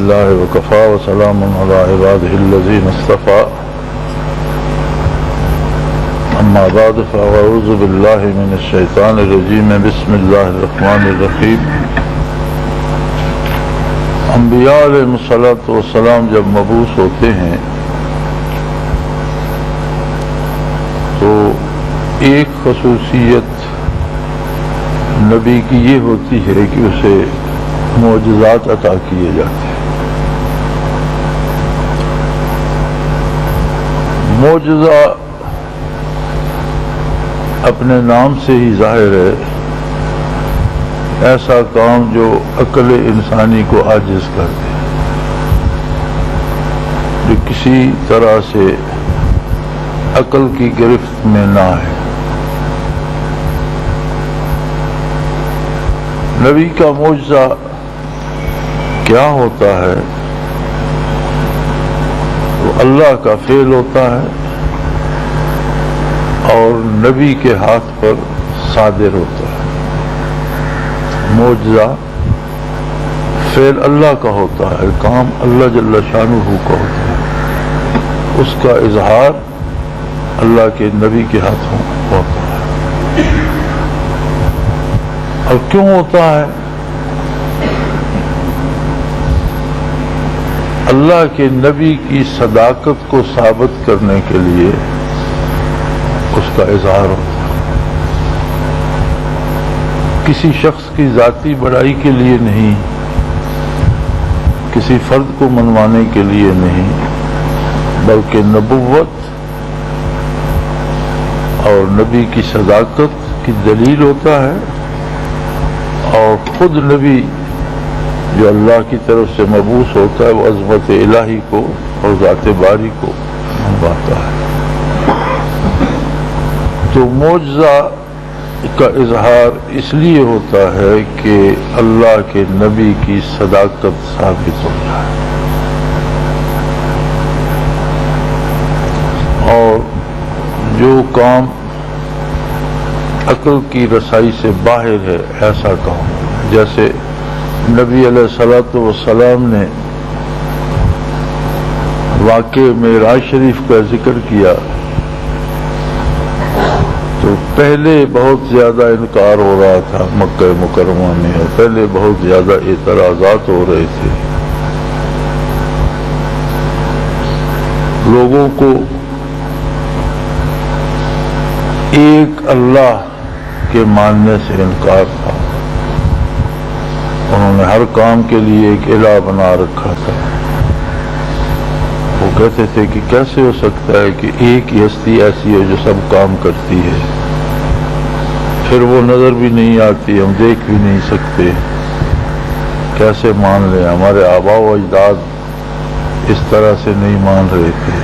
لله وكفى وسلام على عباده الذين اصطفى أما بعد فأعوذ بالله من الشيطان الرجيم بسم الله الرحمن الرحيم انبیاء علیہ الصلوۃ والسلام جب مبعوث ہوتے ہیں تو ایک خصوصیت نبی کی یہ ہوتی ہے کہ اسے معجزات عطا کیے جاتے ہیں۔ معجزہ اپنے نام سے ہی ظاہر ہے، ایسا کام جو عقل انسانی کو عاجز کر دے، جو کسی طرح سے عقل کی گرفت میں نہ ہے۔ نبی کا معجزہ کیا ہوتا ہے؟ وہ اللہ کا فعل ہوتا ہے اور نبی کے ہاتھ پر صادر ہوتا ہے۔ معجزہ فعل اللہ کا ہوتا ہے، کام اللہ جل شانہ کا ہوتا ہے، اس کا اظہار اللہ کے نبی کے ہاتھوں ہوتا ہے۔ اور کیوں ہوتا ہے؟ اللہ کے نبی کی صداقت کو ثابت کرنے کے لیے اس کا اظہار ہوتا ہے، کسی شخص کی ذاتی بڑائی کے لیے نہیں، کسی فرد کو منوانے کے لیے نہیں، بلکہ نبوت اور نبی کی صداقت کی دلیل ہوتا ہے، اور خود نبی جو اللہ کی طرف سے مبعوث ہوتا ہے وہ عظمت الہی کو اور ذات باری کو منواتا ہے۔ تو معجزہ کا اظہار اس لیے ہوتا ہے کہ اللہ کے نبی کی صداقت ثابت ہو جائے، اور جو کام عقل کی رسائی سے باہر ہے ایسا کام، جیسے نبی علیہ الصلوۃ والسلام نے واقع معراج شریف کا ذکر کیا تو پہلے بہت زیادہ انکار ہو رہا تھا مکہ مکرمہ میں، اور پہلے بہت زیادہ اعتراضات ہو رہے تھے۔ لوگوں کو ایک اللہ کے ماننے سے انکار تھا، انہوں نے ہر کام کے لیے ایک الہ بنا رکھا تھا۔ وہ کہتے تھے کہ کیسے ہو سکتا ہے کہ ایک ہی ہستی ایسی ہے جو سب کام کرتی ہے، پھر وہ نظر بھی نہیں آتی، ہم دیکھ بھی نہیں سکتے، کیسے مان لیں؟ ہمارے آباء و اجداد اس طرح سے نہیں مان رہے تھے،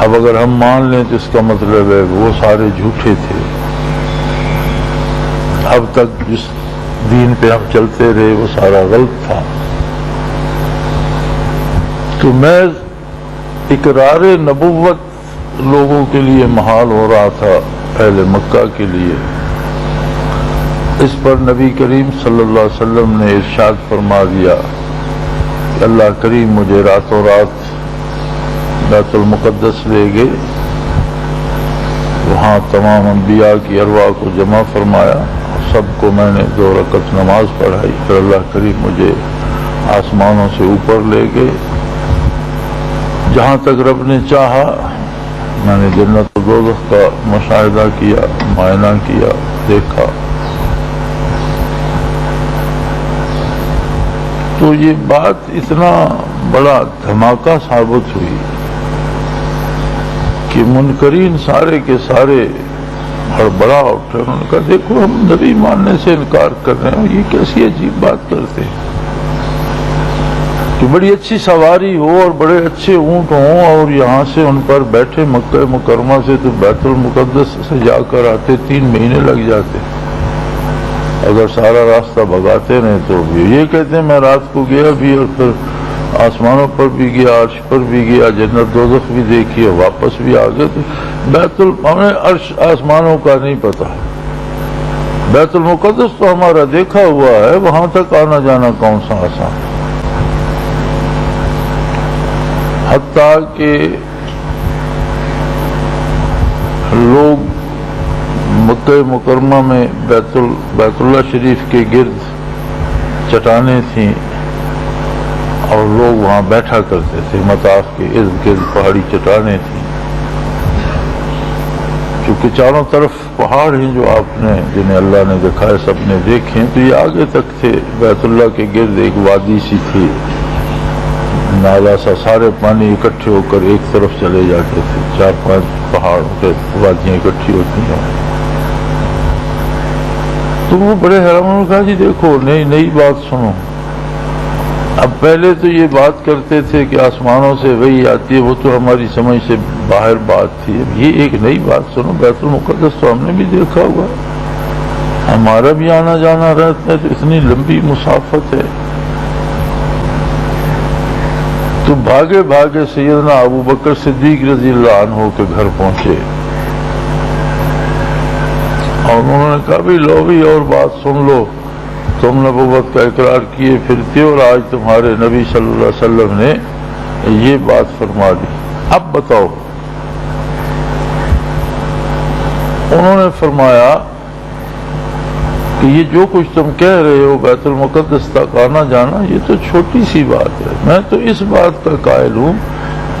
اب اگر ہم مان لیں تو اس کا مطلب ہے وہ سارے جھوٹے تھے، اب تک جس دین پہ ہم چلتے رہے وہ سارا غلط تھا۔ تو محض اقرار نبوت لوگوں کے لیے محال ہو رہا تھا، اہل مکہ کے لیے۔ اس پر نبی کریم صلی اللہ علیہ وسلم نے ارشاد فرما دیا کہ اللہ کریم مجھے راتوں رات بیت المقدس لے گئے، وہاں تمام انبیاء کی ارواح کو جمع فرمایا، سب کو میں نے 2 رکعت نماز پڑھائی، پھر اللہ کریم مجھے آسمانوں سے اوپر لے گئے، جہاں تک رب نے چاہا میں نے جنت و دوزخ کا مشاہدہ کیا، معائنہ کیا، دیکھا۔ تو یہ بات اتنا بڑا دھماکہ ثابت ہوئی کہ منکرین سارے کے سارے ہڑبڑا اٹھے، انہوں نے کہا دیکھو ہم نبی ماننے سے انکار کر رہے ہیں، یہ کیسی عجیب بات کرتے ہیں کہ بڑی اچھی سواری ہو اور بڑے اچھے اونٹ ہوں اور یہاں سے ان پر بیٹھے مکہ مکرمہ سے تو بیت المقدس سے جا کر آتے 3 مہینے لگ جاتے، اگر سارا راستہ بھگاتے رہے تو یہ کہتے ہیں میں رات کو گیا بھی اور پھر آسمانوں پر بھی گیا، عرش پر بھی گیا، جنت دوزخ بھی دیکھی اور واپس بھی آ گئے۔ ہمیں عرش آسمانوں کا نہیں پتا، بیت المقدس تو ہمارا دیکھا ہوا ہے، وہاں تک آنا جانا کون سا آسان۔ حتیٰ کہ لوگ مکہ مکرمہ میں بیت اللہ شریف کے گرد چٹانیں تھیں اور لوگ وہاں بیٹھا کرتے تھے، مطاف کے ارد گرد پہاڑی چٹانیں تھیں، چونکہ چاروں طرف پہاڑ ہیں جو آپ نے جنہیں اللہ نے دکھائے سب نے دیکھیں، تو یہ آگے تک تھے۔ بیت اللہ کے گرد ایک وادی سی تھی، نالا سا، سارے پانی اکٹھے ہو کر ایک طرف چلے جاتے تھے، 4-5 پہاڑ کے وادیاں اکٹھی ہوتی ہیں۔ تو وہ بڑے حیران، انہوں نے کہا جی دیکھو نئی بات سنو، اب پہلے تو یہ بات کرتے تھے کہ آسمانوں سے وحی آتی ہے، وہ تو ہماری سمجھ سے باہر بات تھی، اب یہ ایک نئی بات سنو، بیت المقدس تو ہم نے بھی دیکھا ہوا، ہمارا بھی آنا جانا رہتا ہے، تو اتنی لمبی مسافت ہے۔ تو بھاگے سیدنا ابو بکر صدیق رضی اللہ عنہ کے گھر پہنچے اور انہوں نے کہا بھی لو بھی اور بات سن لو، تم نبوت کا اقرار کیے پھرتے اور آج تمہارے نبی صلی اللہ علیہ وسلم نے یہ بات فرما دی، اب بتاؤ۔ انہوں نے فرمایا کہ یہ جو کچھ تم کہہ رہے ہو بیت المقدس تک آنا جانا، یہ تو چھوٹی سی بات ہے، میں تو اس بات کا قائل ہوں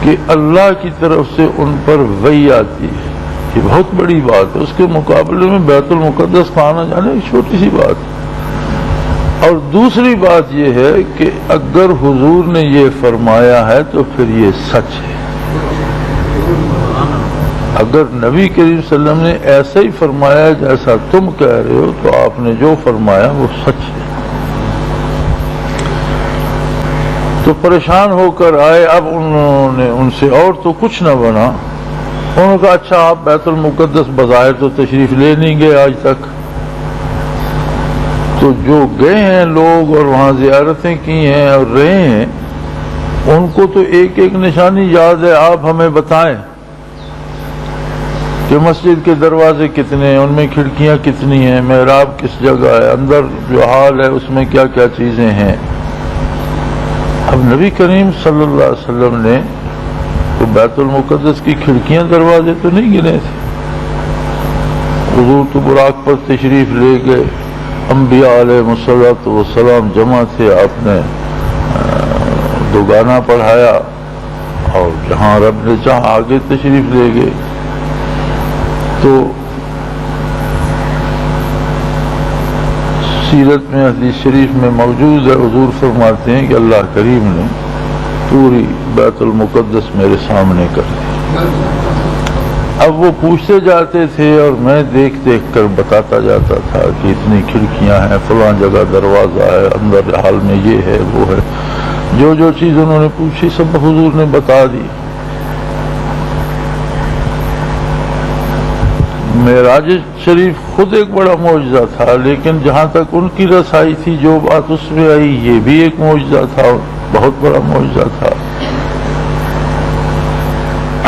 کہ اللہ کی طرف سے ان پر وحی آتی ہے، یہ بہت بڑی بات ہے، اس کے مقابلے میں بیت المقدس کا آنا جانا ایک چھوٹی سی بات ہے۔ اور دوسری بات یہ ہے کہ اگر حضور نے یہ فرمایا ہے تو پھر یہ سچ ہے، اگر نبی کریم صلی اللہ علیہ وسلم نے ایسا ہی فرمایا جیسا تم کہہ رہے ہو تو آپ نے جو فرمایا وہ سچ ہے۔ تو پریشان ہو کر آئے، اب انہوں نے ان سے اور تو کچھ نہ بنا، انہوں نے کہا اچھا آپ بیت المقدس بظاہر تو تشریف لے نہیں گئے آج تک، تو جو گئے ہیں لوگ اور وہاں زیارتیں کی ہیں اور رہے ہیں، ان کو تو ایک ایک نشانی یاد ہے، آپ ہمیں بتائیں کہ مسجد کے دروازے کتنے ہیں، ان میں کھڑکیاں کتنی ہیں، محراب کس جگہ ہے، اندر جو حال ہے اس میں کیا کیا چیزیں ہیں۔ اب نبی کریم صلی اللہ علیہ وسلم نے تو بیت المقدس کی کھڑکیاں دروازے تو نہیں گنے تھے، حضور تو براق پر تشریف لے گئے، انبیاء علیہ الصلوۃ والسلام جمع تھے، آپ نے دوگانہ پڑھایا اور جہاں رب نے چاہا آگے تشریف لے گئے۔ تو سیرت میں حدیث شریف میں موجود ہے، حضور فرماتے ہیں کہ اللہ کریم نے پوری بیت المقدس میرے سامنے کر دی۔ اب وہ پوچھتے جاتے تھے اور میں دیکھ دیکھ کر بتاتا جاتا تھا کہ اتنی کھڑکیاں ہیں، فلاں جگہ دروازہ ہے، اندر حال میں یہ ہے وہ ہے، جو جو چیز انہوں نے پوچھی سب حضور نے بتا دی۔ معراج شریف خود ایک بڑا معجزہ تھا، لیکن جہاں تک ان کی رسائی تھی جو بات اس میں آئی یہ بھی ایک معجزہ تھا، بہت بڑا معجزہ تھا۔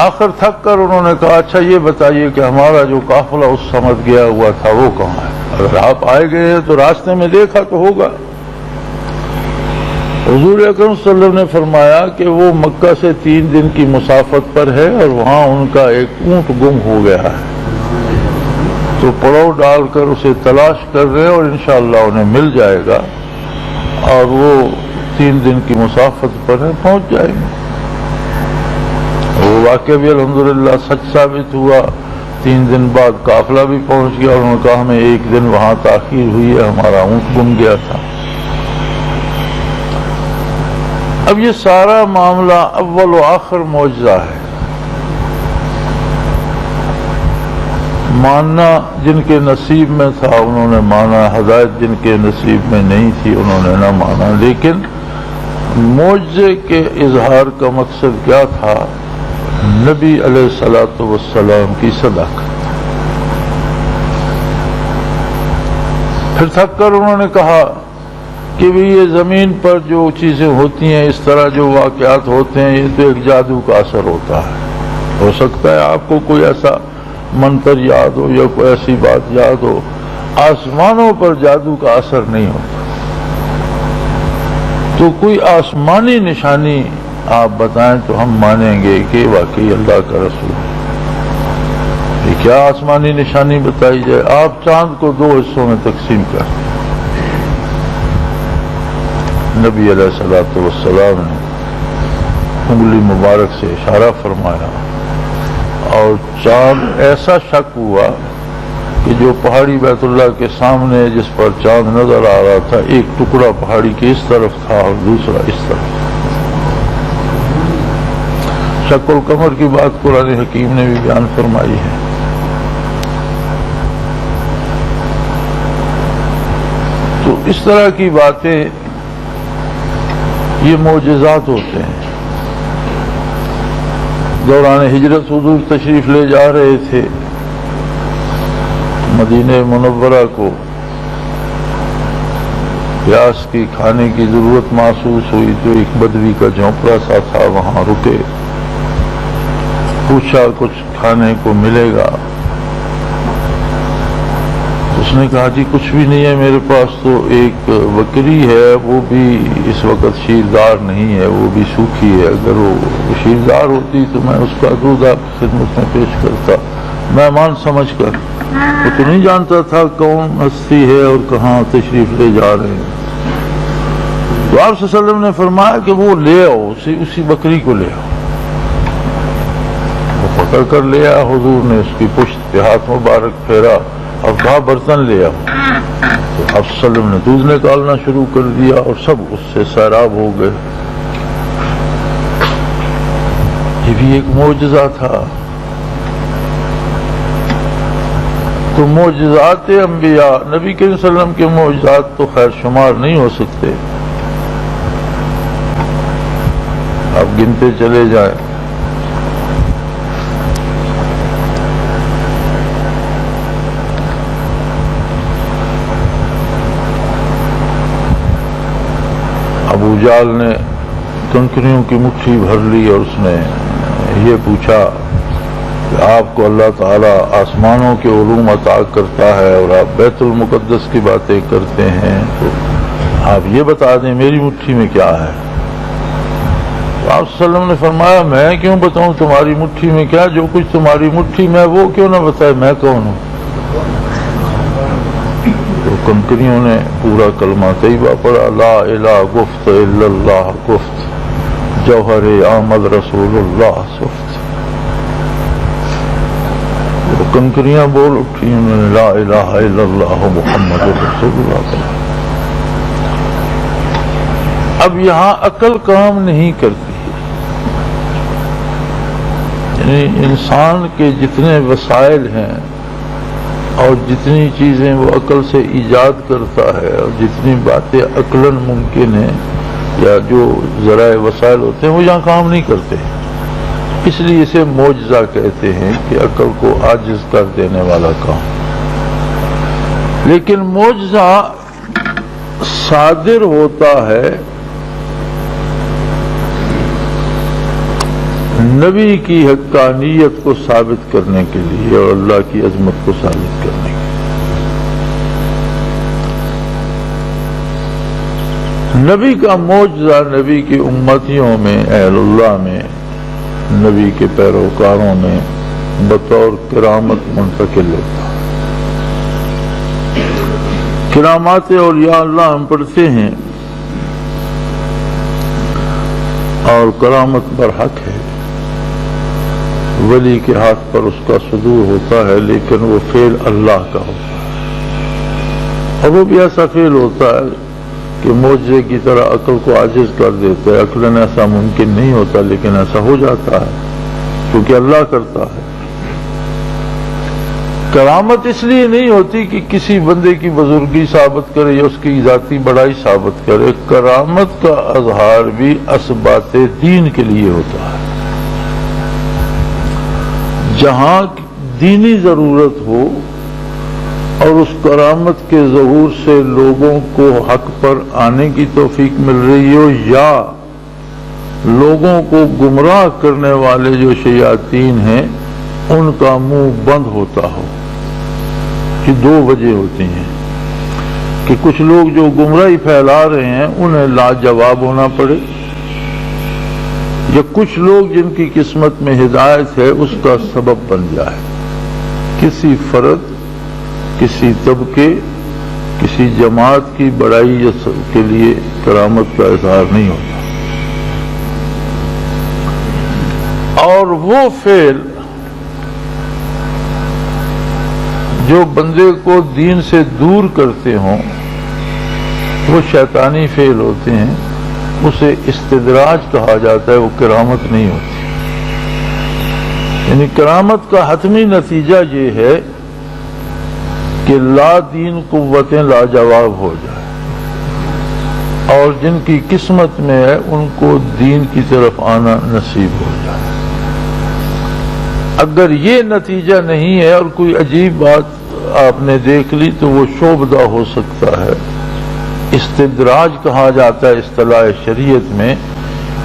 آخر تھک کر انہوں نے کہا اچھا یہ بتائیے کہ ہمارا جو قافلہ اس سمت گیا ہوا تھا وہ کہاں ہے؟ اگر آپ آئے گئے ہیں تو راستے میں دیکھا تو ہوگا۔ حضور اکرم صلی اللہ علیہ وسلم نے فرمایا کہ وہ مکہ سے 3 دن کی مسافت پر ہے اور وہاں ان کا ایک اونٹ گم ہو گیا ہے، تو پڑاؤ ڈال کر اسے تلاش کر رہے ہیں اور انشاءاللہ انہیں مل جائے گا اور وہ 3 دن کی مسافت پر ہے، پہنچ جائیں گے۔ وہ واقعہ بھی الحمدللہ سچ ثابت ہوا، 3 دن بعد قافلہ بھی پہنچ گیا اور انہوں نے کہا ہمیں 1 دن وہاں تاخیر ہوئی ہے، ہمارا اونٹ گم گیا تھا۔ اب یہ سارا معاملہ اول و آخر معجزہ ہے، ماننا جن کے نصیب میں تھا انہوں نے مانا، ہدایت جن کے نصیب میں نہیں تھی انہوں نے نہ مانا، لیکن معجزے کے اظہار کا مقصد کیا تھا؟ نبی علیہ الصلوۃ والسلام کی صداقت۔ پھر تھک کر انہوں نے کہا کہ بھی یہ زمین پر جو چیزیں ہوتی ہیں، اس طرح جو واقعات ہوتے ہیں، یہ تو ایک جادو کا اثر ہوتا ہے، ہو سکتا ہے آپ کو کوئی ایسا منتر یاد ہو یا کوئی ایسی بات یاد ہو، آسمانوں پر جادو کا اثر نہیں ہوتا، تو کوئی آسمانی نشانی آپ بتائیں تو ہم مانیں گے کہ واقعی اللہ کا رسول ہے۔ یہ کیا آسمانی نشانی بتائی جائے؟ آپ چاند کو 2 حصوں میں تقسیم کر دیں۔ نبی علیہ الصلوۃ والسلام نے انگلی مبارک سے اشارہ فرمایا اور چاند ایسا شک ہوا کہ جو پہاڑی بیت اللہ کے سامنے جس پر چاند نظر آ رہا تھا، ایک ٹکڑا پہاڑی کے اس طرف تھا اور دوسرا اس طرف۔ شق القمر کی بات قرآن حکیم نے بھی بیان فرمائی ہے۔ تو اس طرح کی باتیں یہ معجزات ہوتے ہیں۔ دوران ہجرت حضور تشریف لے جا رہے تھے مدینہ منورہ کو، پیاس کی کھانے کی ضرورت محسوس ہوئی تو ایک بدوی کا جھونپڑا سا تھا، وہاں رکے، پوچھا کچھ کھانے کو ملے گا؟ اس نے کہا جی کچھ بھی نہیں ہے میرے پاس، تو ایک بکری ہے، وہ بھی اس وقت شیردار نہیں ہے، وہ بھی سوکھی ہے، اگر وہ شیردار ہوتی تو میں اس کا دودھ آپ کی خدمت میں پیش کرتا، مہمان سمجھ کر۔ وہ تو نہیں جانتا تھا کون ہستی ہے اور کہاں تشریف لے جا رہے ہیں۔ تو آپ صلی اللہ علیہ وسلم نے فرمایا کہ وہ لے آؤ، اسی بکری کو لے آؤ۔ وہ پکڑ کر لے آیا، حضور نے اس کی پشت پہ ہاتھ مبارک پھیرا اور کہا برتن لے آؤ۔ تو آپ صلی اللہ علیہ وسلم نے دودھ نکالنا شروع کر دیا اور سب اس سے سیراب ہو گئے۔ یہ بھی ایک معجزہ تھا۔ تو معجزات انبیاء، نبی کریم صلی اللہ علیہ وسلم کے معجزات تو خیر شمار نہیں ہو سکتے، آپ گنتے چلے جائیں۔ ابو جہل نے کنکریوں کی مٹھی بھر لی اور اس نے یہ پوچھا کہ آپ کو اللہ تعالیٰ آسمانوں کے علوم عطا کرتا ہے اور آپ بیت المقدس کی باتیں کرتے ہیں، تو آپ یہ بتا دیں میری مٹھی میں کیا ہے؟ تو آپ صلی اللہ علیہ وسلم نے فرمایا میں کیوں بتاؤں تمہاری مٹھی میں کیا؟ جو کچھ تمہاری مٹھی میں وہ کیوں نہ بتائے میں کون ہوں؟ تو کنکریوں نے پورا کلمہ طیبہ پڑھا، لا الہ گفت الا اللہ گفت، جوہر آمد رسول اللہ صفت۔ تو کنکریاں بول اٹھی، انہوں نے لا الہ الا اللہ محمد رسول اللہ۔ اب یہاں عقل کام نہیں کرتی، یعنی انسان کے جتنے وسائل ہیں اور جتنی چیزیں وہ عقل سے ایجاد کرتا ہے اور جتنی باتیں عقلاً ممکن ہیں یا جو ذرائع وسائل ہوتے ہیں وہ یہاں کام نہیں کرتے، اس لیے اسے معجزہ کہتے ہیں کہ عقل کو عاجز کر دینے والا کام۔ لیکن معجزہ صادر ہوتا ہے نبی کی حقانیت کو ثابت کرنے کے لیے اور اللہ کی عظمت کو ثابت کرنے کے لیے۔ نبی کا معجزہ نبی کی امتیوں میں، اہل اللہ میں، نبی کے پیروکاروں میں بطور کرامت منتقل ہوتا۔ کرامات اولیاء اللہ ہم پڑھتے ہیں اور کرامت برحق ہے، ولی کے ہاتھ پر اس کا صدور ہوتا ہے، لیکن وہ فعل اللہ کا ہوتا ہے، اور وہ بھی ایسا فعل ہوتا ہے کہ معجزے کی طرح عقل کو عاجز کر دیتا ہے۔ عقلاً ایسا ممکن نہیں ہوتا لیکن ایسا ہو جاتا ہے کیونکہ اللہ کرتا ہے۔ کرامت اس لیے نہیں ہوتی کہ کسی بندے کی بزرگی ثابت کرے یا اس کی ذاتی بڑائی ثابت کرے، کرامت کا اظہار بھی اسبات دین کے لیے ہوتا ہے۔ جہاں دینی ضرورت ہو اور اس کرامت کے ظہور سے لوگوں کو حق پر آنے کی توفیق مل رہی ہو، یا لوگوں کو گمراہ کرنے والے جو شیاطین ہیں ان کا منہ بند ہوتا ہو، کہ 2 وجہ ہوتی ہیں کہ کچھ لوگ جو گمراہی پھیلا رہے ہیں انہیں لاجواب ہونا پڑے، یا کچھ لوگ جن کی قسمت میں ہدایت ہے اس کا سبب بن جائے. کسی فرد، کسی طبقے، کسی جماعت کی بڑائی کے لیے کرامت کا اظہار نہیں ہوتا. اور وہ فعل جو بندے کو دین سے دور کرتے ہوں وہ شیطانی فعل ہوتے ہیں، اسے استدراج کہا جاتا ہے، وہ کرامت نہیں ہوتی. یعنی کرامت کا حتمی نتیجہ یہ ہے کہ لا دین قوتیں لاجواب ہو جائیں، اور جن کی قسمت میں ہے ان کو دین کی طرف آنا نصیب ہو جائے. اگر یہ نتیجہ نہیں ہے اور کوئی عجیب بات آپ نے دیکھ لی تو وہ شعبدہ ہو سکتا ہے. استدراج کہا جاتا ہے اصطلاح شریعت میں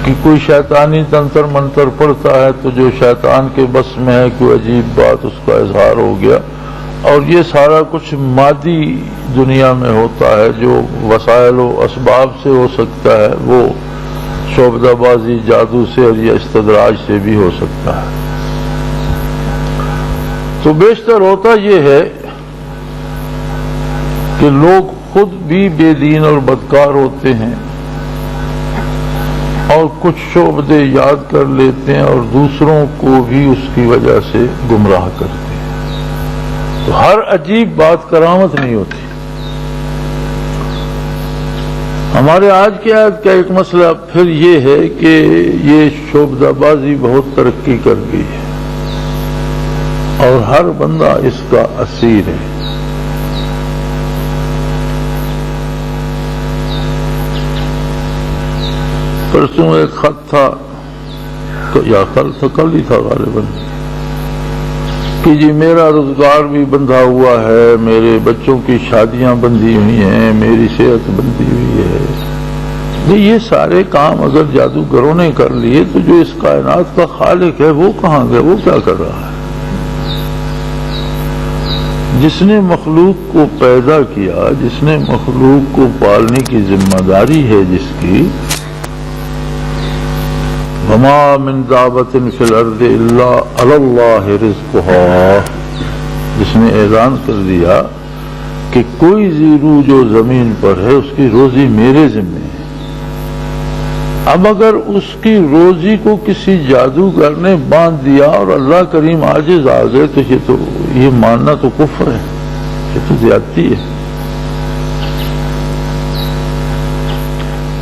کہ کوئی شیطانی تنتر منتر پڑتا ہے تو جو شیطان کے بس میں ہے کوئی عجیب بات اس کا اظہار ہو گیا، اور یہ سارا کچھ مادی دنیا میں ہوتا ہے جو وسائل و اسباب سے ہو سکتا ہے، وہ شعبدہ بازی جادو سے اور یہ استدراج سے بھی ہو سکتا ہے. تو بیشتر ہوتا یہ ہے کہ لوگ خود بھی بے دین اور بدکار ہوتے ہیں اور کچھ شعبدے یاد کر لیتے ہیں اور دوسروں کو بھی اس کی وجہ سے گمراہ کرتے ہیں. تو ہر عجیب بات کرامت نہیں ہوتی. ہمارے آج کے آیت کا ایک مسئلہ پھر یہ ہے کہ یہ شعبدہ بازی بہت ترقی کر گئی ہے اور ہر بندہ اس کا اسیر ہے. پرسوں ایک خط تھا یا کل ہی تھا غالباً کہ جی میرا روزگار بھی بندھا ہوا ہے، میرے بچوں کی شادیاں بندھی ہوئی ہیں، میری صحت بندھی ہوئی ہے. یہ سارے کام اگر جادوگروں نے کر لیے تو جو اس کائنات کا خالق ہے وہ کہاں گیا، وہ کیا کر رہا ہے؟ جس نے مخلوق کو پیدا کیا، جس نے مخلوق کو پالنے کی ذمہ داری ہے، جس کی وَمَا مِن دَابَةٍ فِي الْأَرْضِ إِلَّا عَلَى اللَّهِ رِزْقُهَا، جس نے اعلان کر دیا کہ کوئی زیرو جو زمین پر ہے اس کی روزی میرے ذمہ ہے. اب اگر اس کی روزی کو کسی جادوگر نے باندھ دیا اور اللہ کریم عاجز آ گئے تو یہ ماننا تو کفر ہے، یہ تو زیادتی ہے.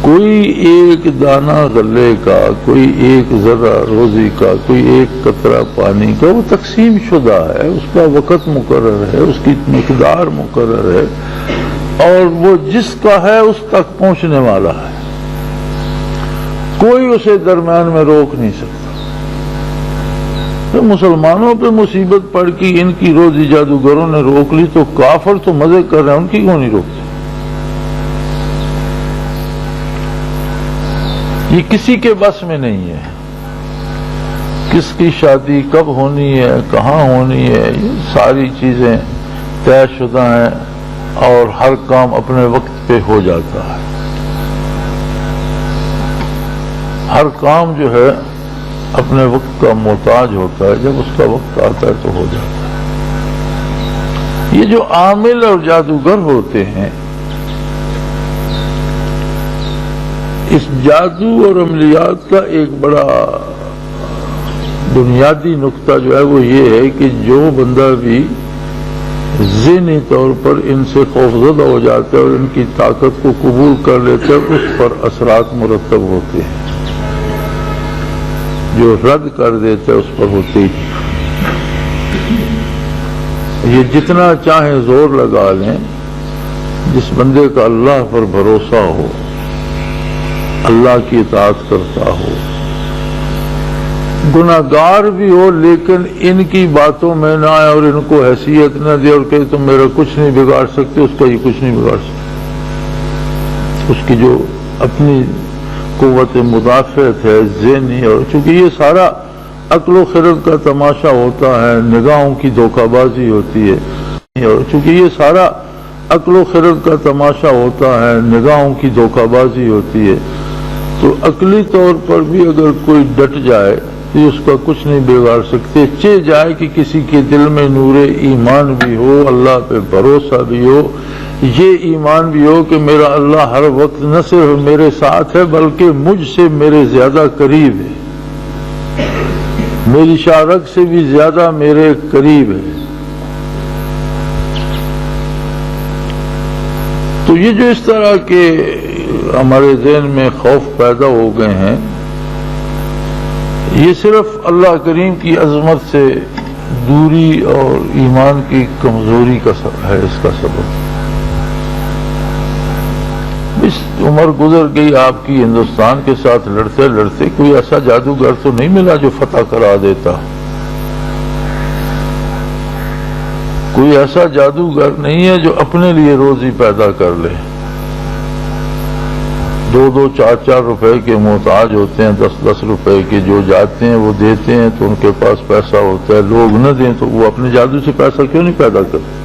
کوئی ایک دانہ غلے کا، کوئی ایک ذرہ روزی کا، کوئی ایک قطرہ پانی کا وہ تقسیم شدہ ہے، اس کا وقت مقرر ہے، اس کی مقدار مقرر ہے، اور وہ جس کا ہے اس تک پہنچنے والا ہے. کوئی اسے درمیان میں روک نہیں سکتا. تو مسلمانوں پہ مصیبت پڑ کی ان کی روزی جادوگروں نے روک لی تو کافر تو مزے کر رہے ہیں، ان کی کیوں نہیں روکتے؟ یہ کسی کے بس میں نہیں ہے. کس کی شادی کب ہونی ہے، کہاں ہونی ہے، یہ ساری چیزیں طے شدہ ہیں اور ہر کام اپنے وقت پہ ہو جاتا ہے. ہر کام جو ہے اپنے وقت کا محتاج ہوتا ہے، جب اس کا وقت آتا ہے تو ہو جاتا ہے. یہ جو عامل اور جادوگر ہوتے ہیں، اس جادو اور عملیات کا ایک بڑا بنیادی نقطہ جو ہے وہ یہ ہے کہ جو بندہ بھی ذہنی طور پر ان سے خوفزدہ ہو جاتا ہے اور ان کی طاقت کو قبول کر لیتا ہے اس پر اثرات مرتب ہوتے ہیں، جو رد کر دیتا ہے اس پر ہوتے ہی. یہ جتنا چاہے زور لگا لیں، جس بندے کا اللہ پر بھروسہ ہو، اللہ کی اطاعت کرتا ہو، گناہگار بھی ہو لیکن ان کی باتوں میں نہ آئے اور ان کو حیثیت نہ دے اور کہ تم میرا کچھ نہیں بگاڑ سکتے، اس کا یہ کچھ نہیں بگاڑ سکتے. اس کی جو اپنی قوت مدافعت ہے ذہنی، اور چونکہ یہ سارا عقل و خرد کا تماشا ہوتا ہے، نگاہوں کی دھوکہ بازی ہوتی ہے، اور چونکہ یہ سارا عقل و خرد کا تماشا ہوتا ہے، نگاہوں کی دھوکہ بازی ہوتی ہے، تو عقلی طور پر بھی اگر کوئی ڈٹ جائے تو اس کا کچھ نہیں بگاڑ سکتے، چہ جائے کہ کسی کے دل میں نور ایمان بھی ہو، اللہ پہ بھروسہ بھی ہو، یہ ایمان بھی ہو کہ میرا اللہ ہر وقت نہ صرف میرے ساتھ ہے بلکہ مجھ سے میرے زیادہ قریب ہے، میری شارک سے بھی زیادہ میرے قریب ہے۔ تو یہ جو اس طرح کے ہمارے ذہن میں خوف پیدا ہو گئے ہیں، یہ صرف اللہ کریم کی عظمت سے دوری اور ایمان کی کمزوری کا ہے اس کا سبب۔ اس عمر گزر گئی آپ کی ہندوستان کے ساتھ لڑتے لڑتے، کوئی ایسا جادوگر تو نہیں ملا جو فتح کرا دیتا، کوئی ایسا جادوگر نہیں ہے جو اپنے لیے روزی پیدا کر لے۔ 2-2 4-4 روپے کے محتاج ہوتے ہیں، 10-10 روپے کے جو جاتے ہیں وہ دیتے ہیں تو ان کے پاس پیسہ ہوتا ہے، لوگ نہ دیں تو وہ اپنے جادو سے پیسہ کیوں نہیں پیدا کرتے؟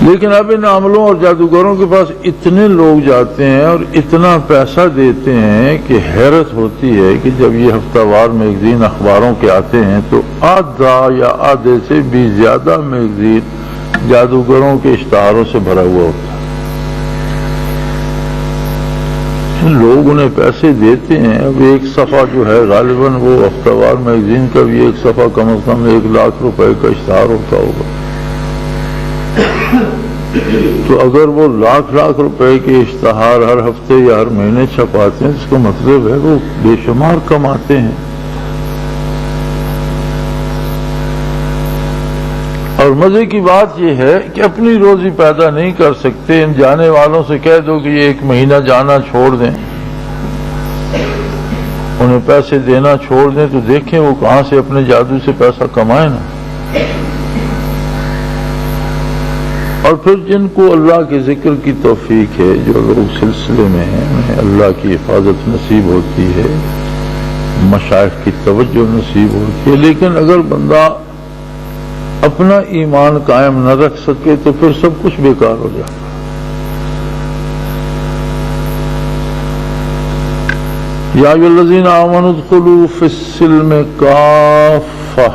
لیکن اب ان عاملوں اور جادوگروں کے پاس اتنے لوگ جاتے ہیں اور اتنا پیسہ دیتے ہیں کہ حیرت ہوتی ہے کہ جب یہ ہفتہ وار میگزین اخباروں کے آتے ہیں تو آدھا یا آدھے سے بھی زیادہ میگزین جادوگروں کے اشتہاروں سے بھرا ہوا ہوتا ہے۔ لوگ انہیں پیسے دیتے ہیں، اب ایک صفحہ جو ہے غالباً وہ ہفتہ وار میگزین کا بھی ایک صفحہ کم از کم 1 لاکھ روپے کا اشتہار ہوتا ہوگا، تو اگر وہ لاکھ روپے کے اشتہار ہر ہفتے یا ہر مہینے چھپاتے ہیں، اس کا مطلب ہے وہ بے شمار کماتے ہیں۔ اور مزے کی بات یہ ہے کہ اپنی روزی پیدا نہیں کر سکتے، ان جانے والوں سے کہہ دو کہ یہ 1 مہینہ جانا چھوڑ دیں، انہیں پیسے دینا چھوڑ دیں، تو دیکھیں وہ کہاں سے اپنے جادو سے پیسہ کمائیں نا۔ اور پھر جن کو اللہ کے ذکر کی توفیق ہے، جو لوگ سلسلے میں ہیں، انہیں اللہ کی حفاظت نصیب ہوتی ہے، مشائخ کی توجہ نصیب ہوتی ہے، لیکن اگر بندہ اپنا ایمان قائم نہ رکھ سکے تو پھر سب کچھ بیکار ہو جاتا۔ یا ایھا الذین آمنوا ادخلوا فی السلم کافہ،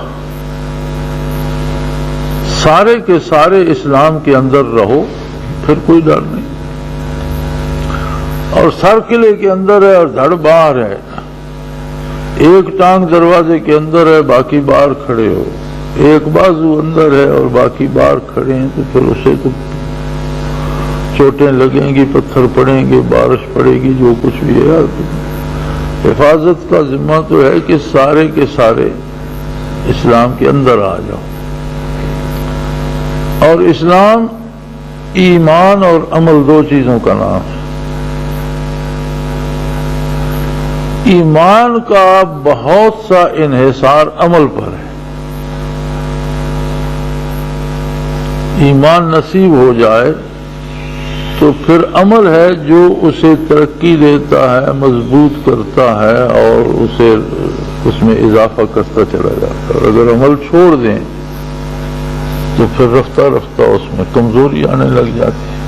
سارے کے سارے اسلام کے اندر رہو، پھر کوئی ڈر نہیں۔ اور سر قلعے کے اندر ہے اور دھڑ باہر ہے، ایک ٹانگ دروازے کے اندر ہے، باقی باہر کھڑے ہو، ایک بازو اندر ہے اور باقی باہر کھڑے ہیں، تو پھر اسے تو چوٹیں لگیں گی، پتھر پڑیں گے، بارش پڑے گی، جو کچھ بھی ہے۔ حفاظت کا ذمہ تو ہے کہ سارے کے سارے اسلام کے اندر آ جاؤ۔ اور اسلام ایمان اور عمل 2 چیزوں کا نام ہے۔ ایمان کا بہت سا انحصار عمل پر ہے، ایمان نصیب ہو جائے تو پھر عمل ہے جو اسے ترقی دیتا ہے، مضبوط کرتا ہے اور اسے اس میں اضافہ کرتا چلا جاتا ہے۔ اور اگر عمل چھوڑ دیں تو پھر رفتہ رفتہ اس میں کمزوری آنے لگ جاتی ہے۔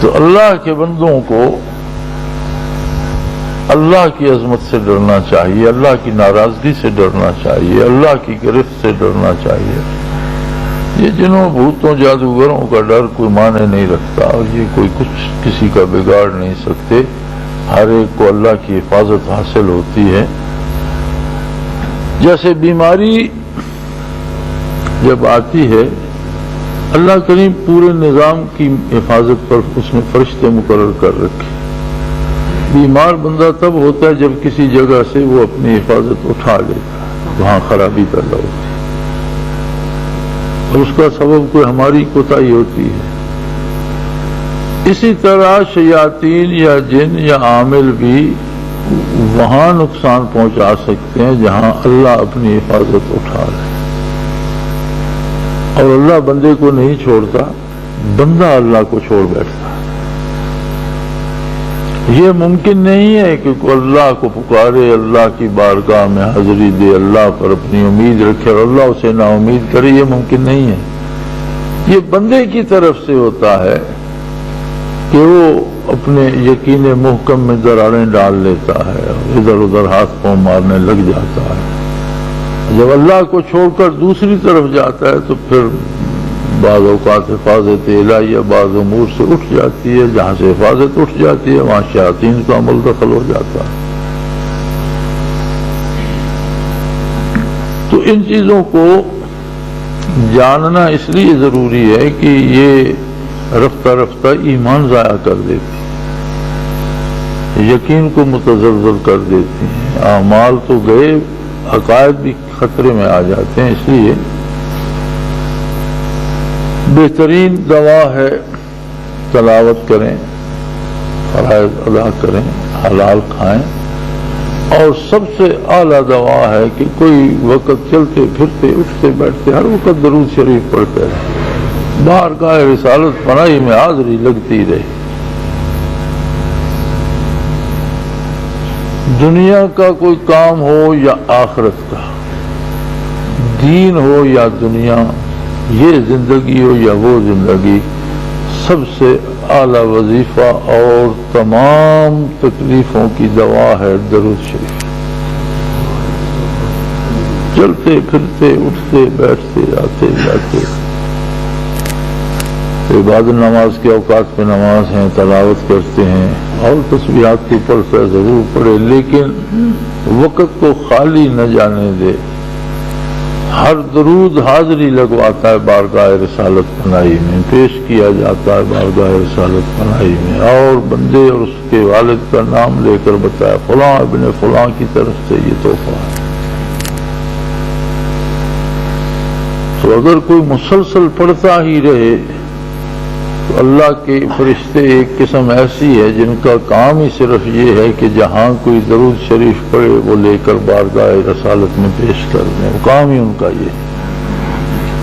تو اللہ کے بندوں کو اللہ کی عظمت سے ڈرنا چاہیے، اللہ کی ناراضگی سے ڈرنا چاہیے، اللہ کی گرفت سے ڈرنا چاہیے۔ یہ جنوں بھوتوں جادوگروں کا ڈر کوئی معنی نہیں رکھتا، اور یہ کوئی کچھ کسی کا بگاڑ نہیں سکتے۔ ہر ایک کو اللہ کی حفاظت حاصل ہوتی ہے۔ جیسے بیماری جب آتی ہے، اللہ کریم پورے نظام کی حفاظت پر اس نے فرشتے مقرر کر رکھے۔ بیمار بندہ تب ہوتا ہے جب کسی جگہ سے وہ اپنی حفاظت اٹھا لیتا ہے، وہاں خرابی پیدا ہوتی ہے، اور اس کا سبب کوئی ہماری کوتاہی ہوتی ہے۔ اسی طرح شیاطین یا جن یا عامل بھی وہاں نقصان پہنچا سکتے ہیں جہاں اللہ اپنی حفاظت اٹھا رہے، اور اللہ بندے کو نہیں چھوڑتا، بندہ اللہ کو چھوڑ بیٹھتا ہے۔ یہ ممکن نہیں ہے کہ کوئی اللہ کو پکارے، اللہ کی بارگاہ میں حاضری دے، اللہ پر اپنی امید رکھے اور اللہ اسے نا امید کرے، یہ ممکن نہیں ہے۔ یہ بندے کی طرف سے ہوتا ہے کہ وہ اپنے یقین محکم میں دراڑیں ڈال لیتا ہے اور ادھر ادھر ہاتھ پاؤں مارنے لگ جاتا ہے. جب اللہ کو چھوڑ کر دوسری طرف جاتا ہے تو پھر بعض اوقات حفاظت الہیہ بعض امور سے اٹھ جاتی ہے. جہاں سے حفاظت اٹھ جاتی ہے وہاں شیاطین کا عمل دخل ہو جاتا ہے. تو ان چیزوں کو جاننا اس لیے ضروری ہے کہ یہ رفتہ رفتہ ایمان ضائع کر دیتی ہے، یقین کو متزلزل کر دیتی ہیں. اعمال تو گئے، عقائد بھی خطرے میں آ جاتے ہیں. اس لیے بہترین دوا ہے تلاوت کریں، فرائض ادا کریں، حلال کھائیں، اور سب سے اعلیٰ دوا ہے کہ کوئی وقت چلتے پھرتے اٹھتے بیٹھتے ہر وقت درود شریف پڑھتے رہے، بارگاہ رسالت پناہی میں حاضری لگتی رہے. دنیا کا کوئی کام ہو یا آخرت کا، دین ہو یا دنیا، یہ زندگی ہو یا وہ زندگی، سب سے اعلیٰ وظیفہ اور تمام تکلیفوں کی دوا ہے درود شریف. چلتے پھرتے اٹھتے بیٹھتے آتے جاتے، عبادت نماز کے اوقات پہ نماز ہیں، تلاوت کرتے ہیں اور تسبیحات کو پڑھتا ضرور پڑھے، لیکن وقت کو خالی نہ جانے دے. ہر درود حاضری لگواتا ہے بارگاہ رسالت پناہی میں، پیش کیا جاتا ہے بارگاہ رسالت پناہی میں، اور بندے اور اس کے والد کا نام لے کر بتایا فلاں ابن فلاں کی طرف سے یہ تحفہ ہے. تو اگر کوئی مسلسل پڑھتا ہی رہے تو اللہ کے فرشتے ایک قسم ایسی ہے جن کا کام ہی صرف یہ ہے کہ جہاں کوئی درود شریف پڑھے وہ لے کر بارگاہ رسالت میں پیش کر دیں. وہ کام ہی ان کا یہ ہے.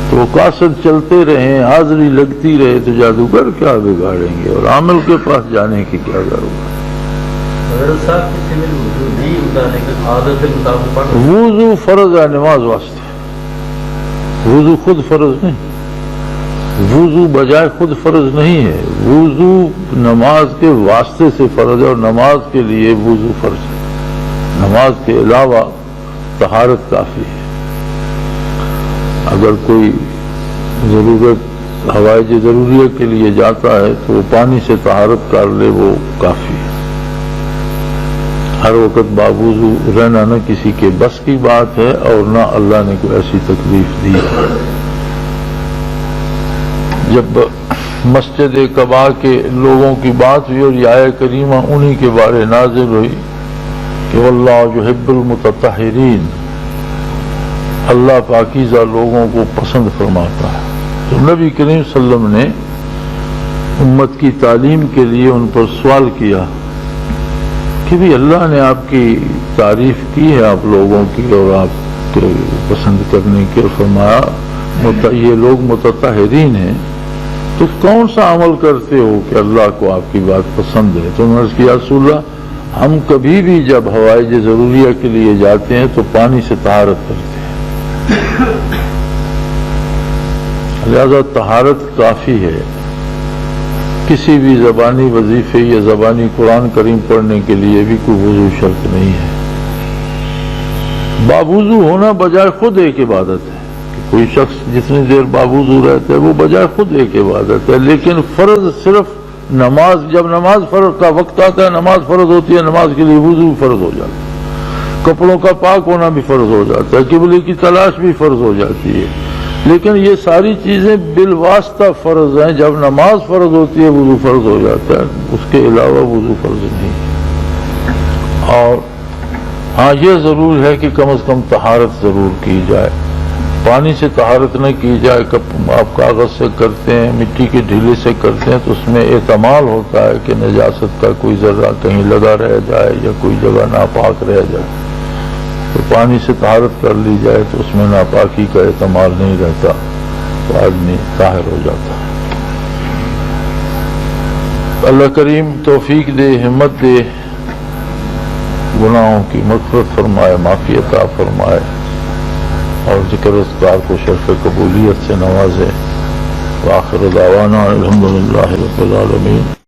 تو وہ قاصد چلتے رہیں، حاضری لگتی رہے تو جادوگر کیا بگاڑیں گے اور عامل کے پاس جانے کی کیا ضرورت. وضو فرض ہے نماز واسطے، وضو خود فرض نہیں، وضو بجائے خود فرض نہیں ہے. وضو نماز کے واسطے سے فرض ہے اور نماز کے لیے وضو فرض ہے. نماز کے علاوہ طہارت کافی ہے. اگر کوئی ضرورت حوائج ضروریہ کے لیے جاتا ہے تو وہ پانی سے طہارت کر لے، وہ کافی ہے. ہر وقت باوضو رہنا نہ کسی کے بس کی بات ہے اور نہ اللہ نے کوئی ایسی تکلیف دی ہے. جب مسجد قباء کے لوگوں کی بات ہوئی اور یہ آیت کریمہ انہی کے بارے نازل ہوئی کہ واللہ یحب المتطہرین، اللہ پاکیزہ لوگوں کو پسند فرماتا ہے. تو نبی کریم صلی اللہ علیہ وسلم نے امت کی تعلیم کے لیے ان پر سوال کیا کہ بھی اللہ نے آپ کی تعریف کی ہے آپ لوگوں کی اور آپ کے پسند کرنے کی، اور فرمایا یہ لوگ متطہرین ہیں، تو کون سا عمل کرتے ہو کہ اللہ کو آپ کی بات پسند ہے؟ تو انہوں نے عرض کیا رسول اللہ، ہم کبھی بھی جب حوائج ضروریہ کے لیے جاتے ہیں تو پانی سے طہارت کرتے ہیں، لہذا طہارت کافی ہے. کسی بھی زبانی وظیفے یا زبانی قرآن کریم پڑھنے کے لیے بھی کوئی وضو شرط نہیں ہے. باوضو ہونا بجائے خود ایک عبادت ہے. کوئی شخص جتنی دیر باوضو رہتا ہے وہ بجائے خود ایک عبادت ہے. لیکن فرض صرف نماز، جب نماز فرض کا وقت آتا ہے نماز فرض ہوتی ہے، نماز کے لیے وضو فرض ہو جاتا ہے، کپڑوں کا پاک ہونا بھی فرض ہو جاتا ہے، قبلے کی تلاش بھی فرض ہو جاتی ہے. لیکن یہ ساری چیزیں بالواسطہ فرض ہیں. جب نماز فرض ہوتی ہے وضو فرض ہو جاتا ہے، اس کے علاوہ وضو فرض نہیں. اور ہاں یہ ضرور ہے کہ کم از کم طہارت ضرور کی جائے. پانی سے طہارت نہ کی جائے، آپ کاغذ سے کرتے ہیں، مٹی کے ڈھیلے سے کرتے ہیں تو اس میں احتمال ہوتا ہے کہ نجاست کا کوئی ذرہ کہیں لگا رہ جائے یا کوئی جگہ ناپاک رہ جائے. تو پانی سے طہارت کر لی جائے تو اس میں ناپاکی کا احتمال نہیں رہتا، تو آدمی طاہر ہو جاتا ہے. اللہ کریم توفیق دے، ہمت دے، گناہوں کی مغفرت فرمائے، معافی عطا فرمائے، اور ذکر اذکار کو شرف قبولیت سے نوازے. وآخر دعوانا الحمدللہ رب العالمین.